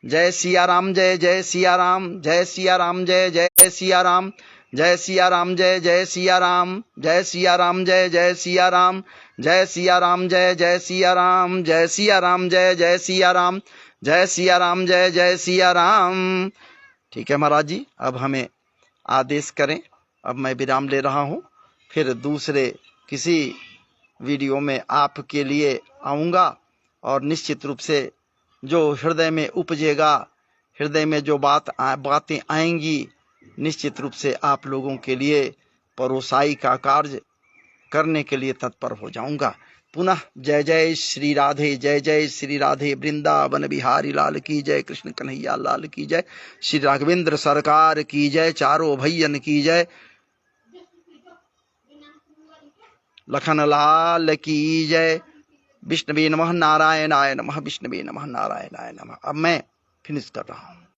जय सिया राम, जय जय सिया राम, जय सिया राम, जय जय सिया राम, जय सिया राम, जय जय सिया राम, जय सिया राम, जय जय सिया राम, जय सिया राम, जय जय सिया राम, जय सिया राम, जय जय सिया राम, जय सिया राम, जय जय सिया राम। ठीक है महाराज जी, अब हमें आदेश करें। अब मैं विराम ले रहा हूं, फिर दूसरे किसी वीडियो में आपके लिए आऊंगा, और निश्चित रूप से जो हृदय में उपजेगा, हृदय में जो बातें आएंगी, निश्चित रूप से आप लोगों के लिए परोसाई का कार्य करने के लिए तत्पर हो जाऊंगा। पुनः जय जय श्री राधे, जय जय श्री राधे, वृंदावन बिहारी लाल की जय, कृष्ण कन्हैया लाल की जय, श्री राघवेंद्र सरकार की जय, चारों भैयन की जय, लखन लाल की जय। विष्णवे नमः, नारायणाय नमः, विष्णवे नमः, नारायणाय नमः। अब मैं फिनिश कर रहा हूं।